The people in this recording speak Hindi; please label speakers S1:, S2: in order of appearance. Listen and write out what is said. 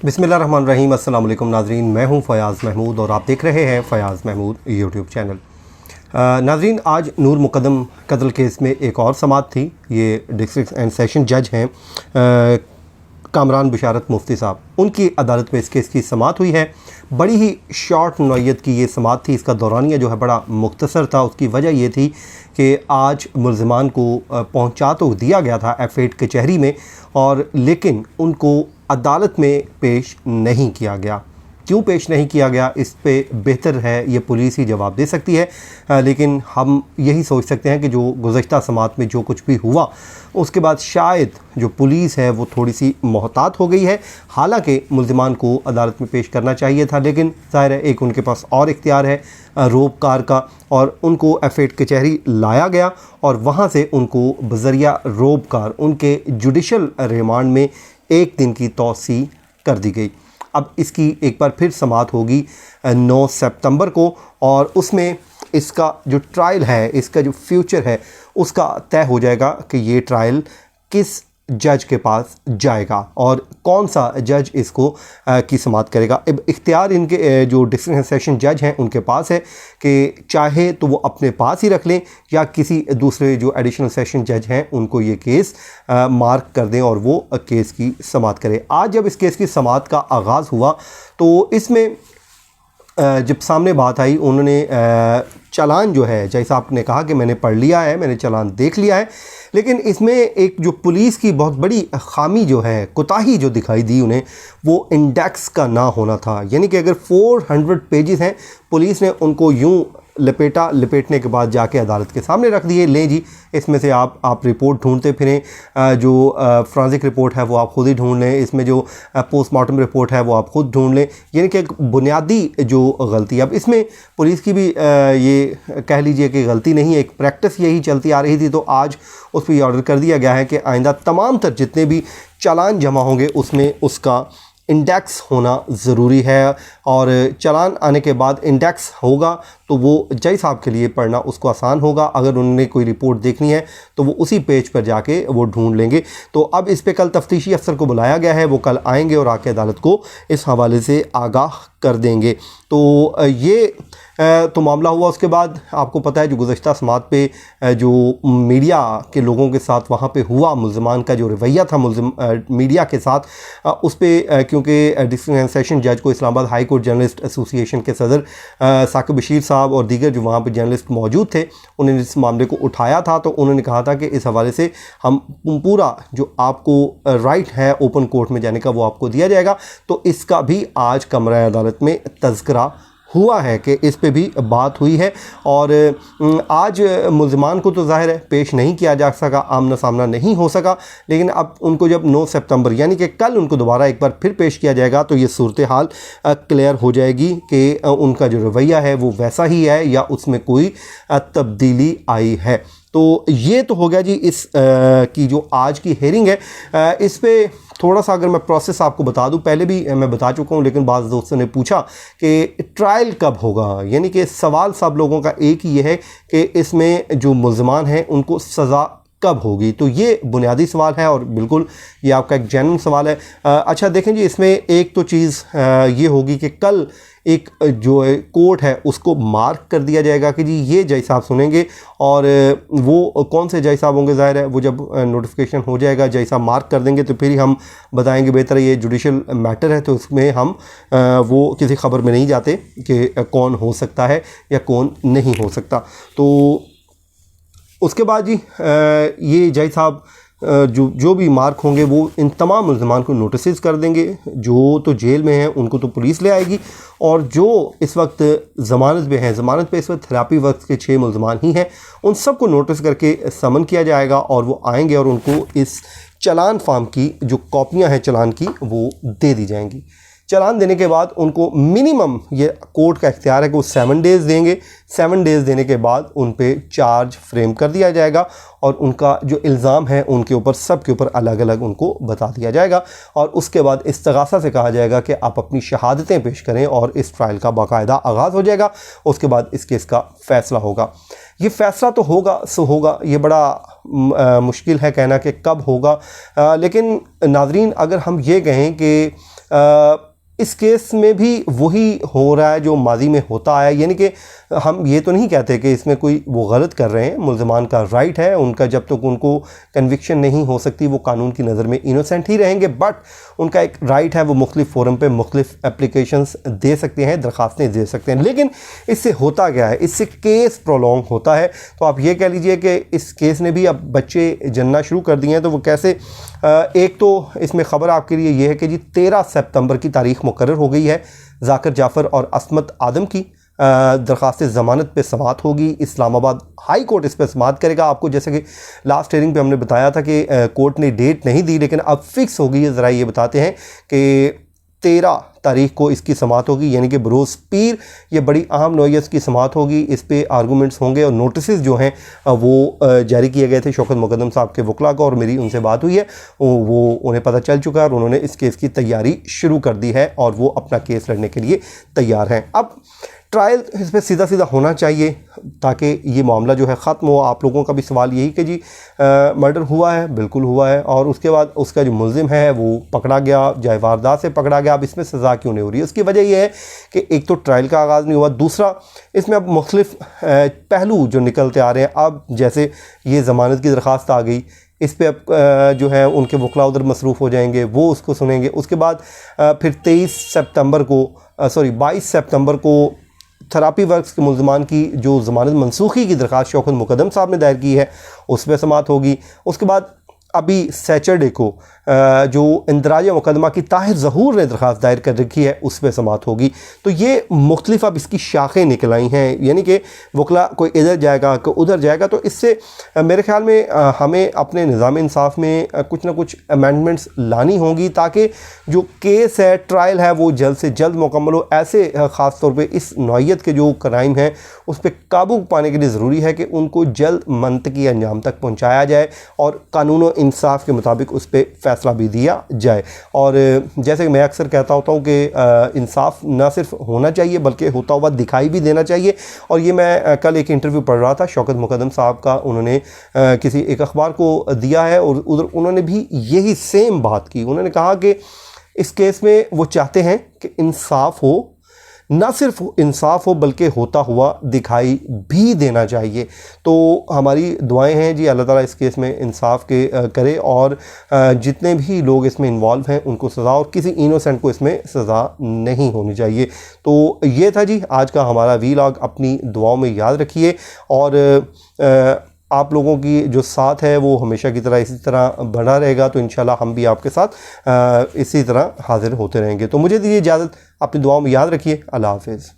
S1: बिस्मिल्लाहिर्रहमानिर्रहीम। अस्सलाम वालेकुम नाज़रीन, मैं हूं फ़याज़ महमूद और आप देख रहे हैं फ़याज़ महमूद यूट्यूब चैनल। नाज़रीन, आज नूर मुक़द्दम कत्ल केस में एक और समाअत थी। ये डिस्ट्रिक्ट एंड सेशन जज हैं कामरान बिशारत मुफ्ती साहब, उनकी अदालत में इस केस की समाअत हुई है। बड़ी ही शॉर्ट नौइयत की ये समाअत थी। इसका दौरानिया जो है बड़ा मुख्तसर था। उसकी वजह ये थी कि आज मुल्ज़िमान को पहुंचा तो दिया गया था F8 कचहरी में, और लेकिन उनको अदालत में पेश नहीं किया गया। क्यों पेश नहीं किया गया, इस पे बेहतर है ये पुलिस ही जवाब दे सकती है। लेकिन हम यही सोच सकते हैं कि जो गुज़श्ता समाअत में जो कुछ भी हुआ उसके बाद शायद जो पुलिस है वो थोड़ी सी मोहतात हो गई है। हालांकि मुल्ज़िमान को अदालत में पेश करना चाहिए था, लेकिन ज़ाहिर है एक उनके पास और इख्तियार है रोबकार का, और उनको F8 कचहरी लाया गया और वहाँ से उनको बज़रिया रोबकार उनके जुडिशल रिमांड में 1 दिन की तौसी कर दी गई। अब इसकी एक बार फिर समाअत होगी 9 सितंबर को, और उसमें इसका जो ट्रायल है, इसका जो फ्यूचर है, उसका तय हो जाएगा कि ये ट्रायल किस जज के पास जाएगा और कौन सा जज इसको की समाअत करेगा। अब इख्तियार इनके जो डिस्ट्रिक्ट सेशन जज हैं उनके पास है कि चाहे तो वो अपने पास ही रख लें या किसी दूसरे जो एडिशनल सेशन जज हैं उनको ये केस मार्क कर दें और वो केस की समाअत करें। आज जब इस केस की समाअत का आगाज़ हुआ तो इसमें जब सामने बात आई, उन्होंने चालान जो है, जैसा आपने कहा कि मैंने पढ़ लिया है, मैंने चालान देख लिया है, लेकिन इसमें एक जो पुलिस की बहुत बड़ी खामी जो है, कोताही जो दिखाई दी उन्हें, वो इंडेक्स का ना होना था। यानी कि अगर 400 पेजेस हैं, पुलिस ने उनको यूं लपेटने के बाद जाके अदालत के सामने रख दिए। ले जी, इसमें से आप रिपोर्ट ढूंढते फिरें, जो फ्रांसिक रिपोर्ट है वो आप ख़ुद ही ढूंढ लें, इसमें जो पोस्टमार्टम रिपोर्ट है वो आप ख़ुद ढूंढ लें। यानी कि एक बुनियादी जो गलती, अब इसमें पुलिस की भी ये कह लीजिए कि गलती नहीं है, एक प्रैक्टिस यही चलती आ रही थी। तो आज उस पर ऑर्डर कर दिया गया है कि आइंदा तमाम तर जितने भी चालान जमा होंगे उसमें उसका इंडेक्स होना ज़रूरी है, और चालान आने के बाद इंडेक्स होगा तो वो जज साहब के लिए पढ़ना उसको आसान होगा। अगर उन्होंने कोई रिपोर्ट देखनी है तो वो उसी पेज पर जाके वो ढूंढ लेंगे। तो अब इस पे कल तफ्तीशी अफसर को बुलाया गया है, वो कल आएंगे और आके अदालत को इस हवाले से आगाह कर देंगे। तो ये तो मामला हुआ। उसके बाद आपको पता है जो गुज़श्ता समाअत पे जो मीडिया के लोगों के साथ वहाँ पे हुआ, मुल्ज़िमान का जो रवैया था मीडिया के साथ, उस पर क्योंकि डिस्ट्रिक्ट एंड सेशन जज को Islamabad high court journalist association के सदर साकिब बशीर साहब और दीगर जो वहाँ पर जर्नलिस्ट मौजूद थे, उन्होंने इस मामले को उठाया था। तो उन्होंने कहा था कि इस हवाले से हम पूरा जो आपको राइट है ओपन कोर्ट में जाने का वो आपको दिया जाएगा। तो इसका भी आज कमरा अदालत में तज़किरा हुआ है कि इस पे भी बात हुई है। और आज मुल्ज़िमान को तो ज़ाहिर है पेश नहीं किया जा सका, आमना सामना नहीं हो सका, लेकिन अब उनको जब 9 सितंबर यानी कि कल उनको दोबारा एक बार फिर पेश किया जाएगा तो ये सूरत हाल क्लियर हो जाएगी कि उनका जो रवैया है वो वैसा ही है या उसमें कोई तब्दीली आई है। तो ये तो हो गया जी इस की जो आज की हेयरिंग है। इस पे थोड़ा सा अगर मैं प्रोसेस आपको बता दूं, पहले भी मैं बता चुका हूं, लेकिन बाज़ दोस्तों ने पूछा कि ट्रायल कब होगा। यानी कि सवाल सब लोगों का एक ही है कि इसमें जो मुल्ज़िमान हैं उनको सज़ा कब होगी। तो ये बुनियादी सवाल है और बिल्कुल ये आपका एक जेन्युइन सवाल है। अच्छा देखें जी, इसमें एक तो चीज़ ये होगी कि कल एक जो कोर्ट है उसको मार्क कर दिया जाएगा कि जी ये जज साहब सुनेंगे, और वो कौन से जज साहब होंगे ज़ाहिर है वो जब नोटिफिकेशन हो जाएगा जज साहब मार्क कर देंगे तो फिर ही हम बताएंगे। बेहतर ये जुडिशल मैटर है तो उसमें हम वो किसी खबर में नहीं जाते कि कौन हो सकता है या कौन नहीं हो सकता। तो उसके बाद जी ये जज साहब जो भी मार्क होंगे वो इन तमाम मुल्ज़िमान को नोटिस कर देंगे। जो तो जेल में हैं उनको तो पुलिस ले आएगी, और जो इस वक्त ज़मानत पे हैं, ज़मानत पे इस वक्त थेरापी वक्त के 6 मुल्ज़िमान ही हैं, उन सबको नोटिस करके समन किया जाएगा और वो आएंगे और उनको इस चालान फार्म की जो कॉपियाँ हैं चालान की वो दे दी जाएंगी। चालान देने के बाद उनको मिनिमम ये कोर्ट का इख्तियार है कि वो 7 डेज़ देंगे। 7 डेज़ देने के बाद उन पे चार्ज फ्रेम कर दिया जाएगा और उनका जो इल्ज़ाम है उनके ऊपर सब के ऊपर अलग अलग उनको बता दिया जाएगा, और उसके बाद इस्तग़ासा से कहा जाएगा कि आप अपनी शहादतें पेश करें और इस ट्रायल का बाकायदा आगाज़ हो जाएगा। उसके बाद इस केस का फ़ैसला होगा। ये फ़ैसला तो होगा सो होगा, ये बड़ा मुश्किल है कहना कि कब होगा। लेकिन नाज़रीन, अगर हम ये कहें कि इस केस में भी वही हो रहा है जो माजी में होता है, यानी कि हम ये तो नहीं कहते कि इसमें कोई वो गलत कर रहे हैं, मुल्ज़मान का राइट है, उनका जब तक उनको कन्विक्शन नहीं हो सकती वो कानून की नज़र में इनोसेंट ही रहेंगे, बट उनका एक राइट है, वो मुख्तलिफ फोरम पे मुख्तलिफ एप्लीकेशंस दे सकते हैं, दरख्वास्तें दे सकते हैं। लेकिन इससे होता क्या है, इससे केस प्रोलॉन्ग होता है। तो आप ये कह लीजिए कि इस केस ने भी अब बच्चे जनना शुरू कर दिए हैं। तो वो कैसे, एक तो इसमें ख़बर आपके लिए ये है कि जी 13 सितंबर की तारीख मुकर्रर हो गई है। ज़ाकिर जाफ़र और अस्मत आदम की दरख्वास्त ज़मानत पे समाअत होगी। इस्लामाबाद हाई कोर्ट इस पर समाअत करेगा। आपको जैसे कि लास्ट हेयरिंग पे हमने बताया था कि कोर्ट ने डेट नहीं दी, लेकिन अब फिक्स हो गई है। ज़रा ये बताते हैं कि 13 तारीख को इसकी समाअत होगी, यानी कि बरोज़ पीर। ये बड़ी अहम नौइयत की समाअत होगी। इस पे आर्गूमेंट्स होंगे और नोटिस जो हैं वो जारी किए गए थे शौकत मुक़द्दम साहब के वकला को, और मेरी उनसे बात हुई है, वो उन्हें पता चल चुका है और उन्होंने इस केस की तैयारी शुरू कर दी है और वो अपना केस लड़ने के लिए तैयार हैं। अब ट्रायल इस पर सीधा सीधा होना चाहिए ताकि ये मामला जो है ख़त्म हो। आप लोगों का भी सवाल यही कि जी मर्डर हुआ है, बिल्कुल हुआ है, और उसके बाद उसका जो मुल्ज़िम है वो पकड़ा गया, जाए वारदात से पकड़ा गया। अब इसमें सज़ा क्यों नहीं हो रही है? उसकी वजह यह है कि एक तो ट्रायल का आगाज़ नहीं हुआ, दूसरा इसमें अब मुख्तलिफ पहलू जो निकलते आ रहे हैं। अब जैसे ये ज़मानत की दरख्वास्त आ गई, इस पे अब जो है उनके वकला उधर मसरूफ़ हो जाएंगे, वो उसको सुनेंगे। उसके बाद फिर 22 सितंबर को थेरापी वर्क्स के मुल्ज़मान की जो ज़मानत मनसूखी की दरख्वास्त शौकत मुक़द्दम साहब ने दायर की है, उस पर समाअत होगी। उसके बाद अभी सैटरडे को जो इंदराज मुकदमा की ताहिर ज़हूर ने दरख्वास्त दायर कर रखी है, उस पर समाअत होगी। तो ये मुख्तलिफ अब इसकी शाखें निकल आई हैं, यानी कि वकला कोई इधर जाएगा कोई उधर जाएगा। तो इससे मेरे ख़्याल में हमें अपने निज़ाम इंसाफ में कुछ ना कुछ अमेंडमेंट्स लानी होंगी ताकि जो केस है, ट्रायल है, वो जल्द से जल्द मुकम्मल हो। ऐसे ख़ास तौर पर इस नौइयत के जो क्राइम हैं उस पर काबू पाने के लिए ज़रूरी है कि उनको जल्द मंतकी अंजाम तक पहुँचाया जाए और कानून इंसाफ के मुताबिक उस पर फ़ैसला भी दिया जाए। और जैसे कि मैं अक्सर कहता होता हूँ कि इंसाफ ना सिर्फ होना चाहिए बल्कि होता हुआ दिखाई भी देना चाहिए। और ये मैं कल एक इंटरव्यू पढ़ रहा था शौकत मुक़द्दम साहब का, उन्होंने किसी एक अखबार को दिया है और उधर उन्होंने भी यही सेम बात की। उन्होंने कहा कि इस केस में वो चाहते हैं कि इंसाफ हो, ना सिर्फ इंसाफ हो बल्कि होता हुआ दिखाई भी देना चाहिए। तो हमारी दुआएं हैं जी अल्लाह ताला इस केस में इंसाफ के करे और जितने भी लोग इसमें इन्वॉल्व हैं उनको सज़ा, और किसी इनोसेंट को इसमें सज़ा नहीं होनी चाहिए। तो ये था जी आज का हमारा वीलॉग। अपनी दुआओं में याद रखिए और आप लोगों की जो साथ है वो हमेशा की तरह इसी तरह बना रहेगा। तो इंशाल्लाह हम भी आपके साथ इसी तरह हाज़िर होते रहेंगे। तो मुझे दीजिए इजाज़त, अपनी दुआओं में याद रखिए। अल्लाह हाफ़िज़।